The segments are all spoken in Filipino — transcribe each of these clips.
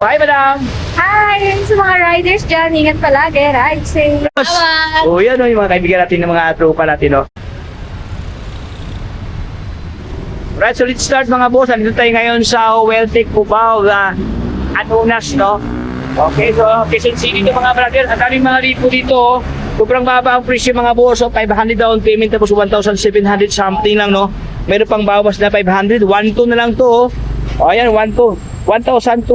Hi, madam! Hi! Sa mga riders dyan, ingat palagi. Ride safe. Salamat! Oh, yan o, yung mga kaibigan natin, ng mga tropa natin, no? Right, so let's start mga boss. Andito tayo ngayon sa Weltic Cubao, Anunas, no? Okay, so Quezon City ito mga brother. Ang daming mga ripo dito, oh. Sobrang baba ang presyo mga boss. So 500 down payment tapos 1,700 something lang, no? Meron pang bawas na 500. 1,200 na lang to, oh. O, ayan, 1,200. 1,200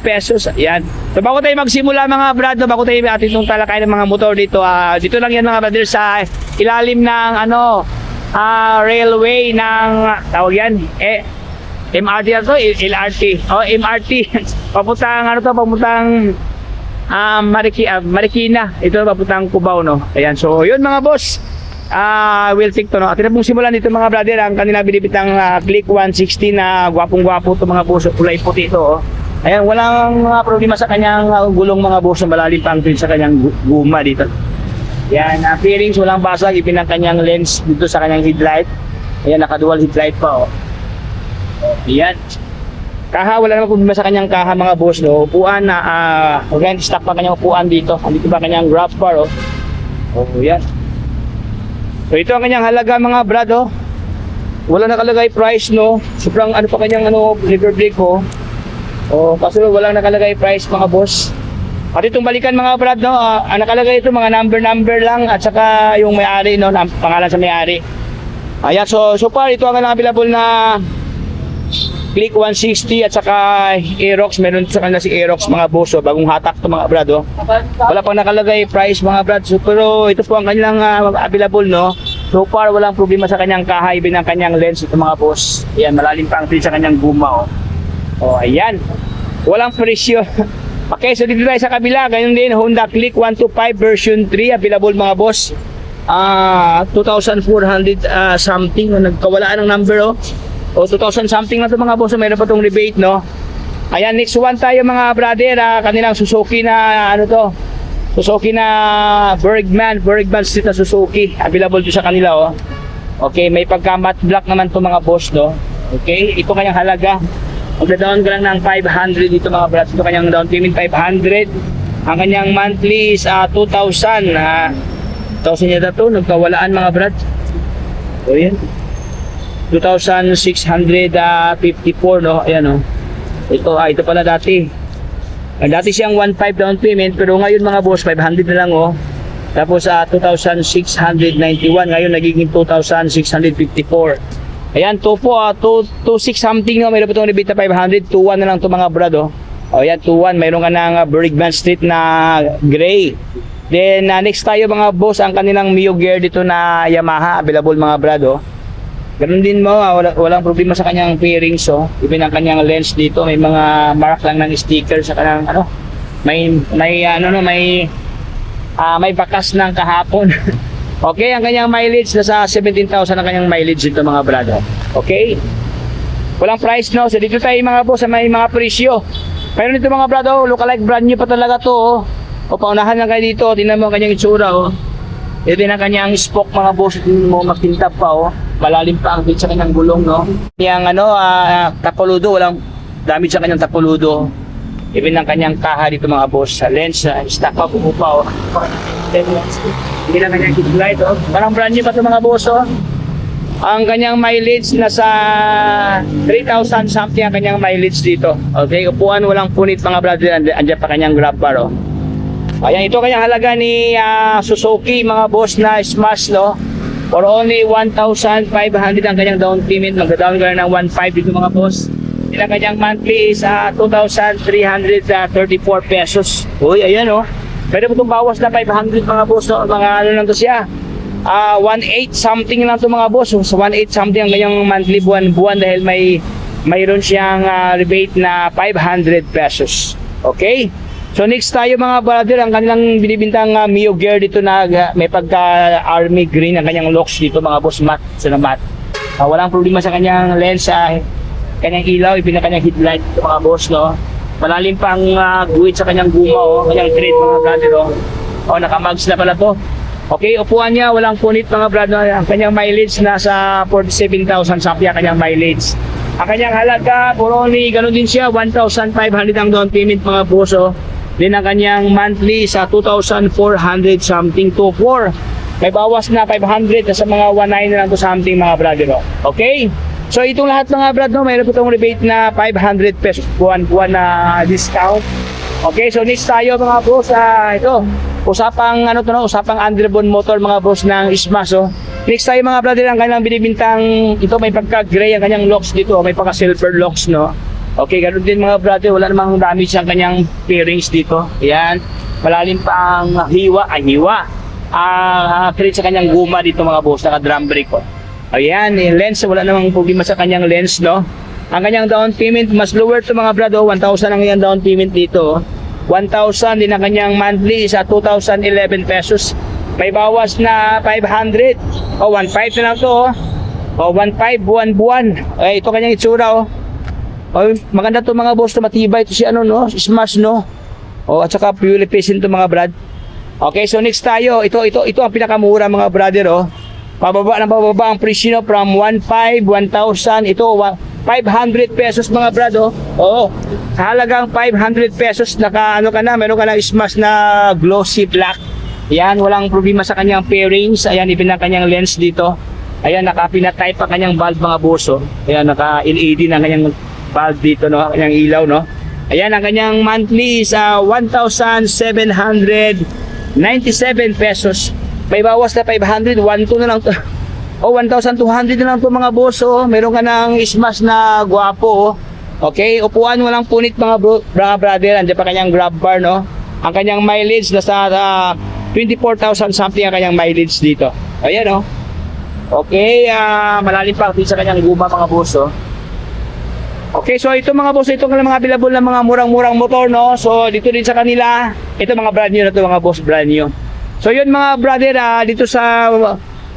pesos. Ayan. So bago tayo magsimula mga brother, bago tayo atin itong talakay ng mga motor dito, dito lang yan mga brother sa ilalim ng railway ng tawag yan MRT na to, LRT. MRT. Papuntang Marikina. Ito papuntang Cubao, no. Ayan. So yun mga boss. We'll take to, no. At pong simulan dito mga brother ang kanilang binibitang Click 160 na gwapong-gwapo to mga boss, kulay puti ito, oh. Ayan, walang problema sa kanyang gulong mga boss, malalim pang sa kanyang guma dito. Yan, fairings walang basag, ipin ang kanyang lens dito sa kanyang headlight. Ayan, naka-dual headlight pa, oh. Ayan. Kaha, wala naman problema sa kanyang kaha mga boss, no. Upuan na, organic stock pa kanyang upuan dito. Andito ba kanyang grab bar, oh. Oh, yan. So ito ang kanyang halaga mga brad, oh. Wala nakalagay price, no. Sobrang ano pa kanyang liver brake, oh. Oh, kasi walang nakalagay price mga boss. At itong balikan mga brad, no, ang nakalagay ito mga number lang at saka yung may-ari, no, pangalan sa may-ari. Ayan, so far ito ang available na Click 160 at saka Aerox. Meron sa kanila si Aerox mga boss, oh, bagong hatak to mga brad, oh. Wala pang nakalagay price mga brad, so, pero ito po ang kanilang available, no. So far walang problema sa kanyang kaha, ibig ng kanyang lens ito mga boss. Ayan, malalim pa ang feel sa kanyang guma, oh. Oh, ayan. Walang presyo. Okay, so dito tayo sa kabila, ganyan din, Honda Click 125 version 3, available mga boss. 2,400 something, nagkawalaan ng number, oh. O 2,000 something na to mga boss, mayroon pa tong rebate, no. Ayan, next one tayo mga brother, kanilang Suzuki na ano to, Suzuki na Bergman Street na Suzuki, available to sa kanila, oh. Okay, may pagka matte black naman to mga boss, no. Okay, ito kanyang halaga. Magda-down ka lang ng 500 dito mga brad. Ito kanyang down payment 500. Ang kanyang monthly is 2,000. 2,000 yata to, nagkawalaan mga brad. So yan, 2,654, no. Ayan, oh. Ito pala dati. Dati siyang 1,500 down payment, pero ngayon mga boss 500 na lang, oh. Tapos 2,691, ngayon nagiging 2,654. Ayan, to po, 2,6 something, no. Mayroon po itong rebate na 500, 2,1 na lang ito mga brad, oh. O yan, 2,1, mayroon ka ng Bergman Street na gray. Then next tayo mga boss, ang kanilang Mio Gear dito na Yamaha, available mga brad, oh. Ganun din mo, walang problema sa kanyang fairings, oh. Even ang kanyang lens dito, may mga mark lang ng sticker sa kanyang may bakas ng kahapon. Okay, ang kanyang mileage nasa 17,000 ang kanyang mileage dito mga brado. Okay? Walang price, no. So dito tayo mga boss sa may mga presyo. Pero dito mga brado, lookalike brand new pa talaga to, oh. O paunahan lang kayo dito, tingnan mo ang kanyang itsura, oh. Ito din ang kanyang spoke mga boss, tingnan mo makintab pa, oh. Malalim pa ang fit sa kanyang gulong, no. Yang tapoludo, walang damage sa kanyang tapoludo. Even ang kanyang kaha dito mga boss, sa lens, stock pa po pa, oh. Hindi lang kanyang headlight, oh. Parang brand new pa ito mga boss, oh. Ang kanyang mileage nasa 3,000 something ang kanyang mileage dito. Okay, upuan walang punit mga brother, andyan pa kanyang grab bar, oh. Ayan, ito kanyang halaga ni Suzuki mga boss na Smash, no. For only 1,500 ang kanyang down payment. Magda-down ka ng 1,500 dito mga boss. Ang kanyang monthly is 2,334 pesos. Uy, ayan, oh. Pwede po itong bawas na 500 mga boss, no? Mga ano lang to siya, 1,800 something lang to mga boss, so 1,800 something ang kanyang monthly buwan dahil mayroon siyang rebate na 500 pesos. Okay, so next tayo mga brother, ang kanilang binibintang Mio Gear dito na may pagka army green ang kanyang locks dito mga boss, matte, na matte. Walang problema sa kanyang lens, kanyang ilaw, ibig na kanyang headlight dito mga boss, no. Malalim pang guhit sa kanyang guma, oh. Kanyang tread mga brother, oh. Oh, naka-mags na pala to. Okay, upuan niya, walang punit mga brother. Ang kanyang mileage nasa 47,000 something ang kanyang mileage. Ang kanyang halaga, for only, ganun din siya, 1,500 ang down payment mga boss. Oh. Then ang kanyang monthly sa 2,400 something to 4. May bawas na 500 sa mga 19 na lang to something mga brother. Oh. Okay? So itong lahat mga brad, no, mayroon po itong rebate na 500 pesos buwan-buwan na discount. Okay, so next tayo mga boss, ito, usapang ano to, no, usapang underbone motor mga boss ng Smash. Oh. Next tayo mga brother, ang kanilang binibintang, ito may pagka-gray ang kanyang locks dito, may pagka-silver locks, no. Okay, ganoon din mga brother, wala namang damage ang kanyang fairings dito. Ayan, malalim pa ang hiwa, create sa kanyang guma dito mga boss, naka-drum brake. Oh. Ayan, lens, wala namang problema sa kanyang lens, no. Ang kanyang down payment, mas lower to mga brado, 1,000 ang kanyang down payment dito. 1,000 din ang kanyang monthly sa 2,011 pesos. May bawas na 500. O, 1,500 na lang to. O, 1,500 buwan-buwan. Ay, ito kanyang itsura, o. O, maganda to mga boss, to matibay to si ano, no? Smash, no? O, at saka fuel efficient to mga brad. Okay, so next tayo. Ito ang pinakamura mga brother, o. Pababa ang presyo from 1,500, 1,000. Ito, 500 pesos mga brado. Oo. Sa halagang 500 pesos naka ano ka na, meron ka na Smash na glossy black. Ayan, walang problema sa kanyang fairings. Ayan, even ang kanyang lens dito. Ayan, naka-pinatype pa kanyang bulb mga boso. Ayan, naka-LED na kanyang bulb dito, no, kanyang ilaw, no. Ayan, ang kanyang monthly is 1,797 pesos. May bawas na 500, 1,200 na lang to. O, 1,200 na lang to mga boss. Oh. Meron ka ng Smash na guwapo. Oh. Okay, upuan mo lang punit mga brother. Andiyan pa kanyang grab bar, no? Ang kanyang mileage nasa 24,000 something ang kanyang mileage dito. Ayan, oh. Okay, malalim pa sa kanyang guma mga boss. Oh. Okay, so ito mga boss, ito mga available na mga murang-murang motor, no? So dito din sa kanila, ito mga brand new na to mga boss, brand new. So yun mga brother, dito sa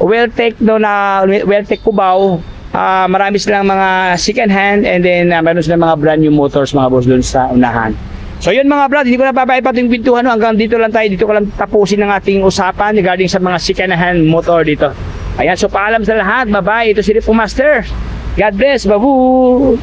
Welltech, no, na Welltech Cubao, marami silang mga second hand, and then meron silang mga brand new motors mga boss doon sa unahan. So yun mga brad, hindi ko na papaipat yung pintuhan, no? Hanggang dito lang tayo, dito ko lang tapusin ang ating usapan regarding sa mga second hand motor dito. Ayan, so paalam sa lahat, bye bye, ito si Ripo Master. God bless, babu!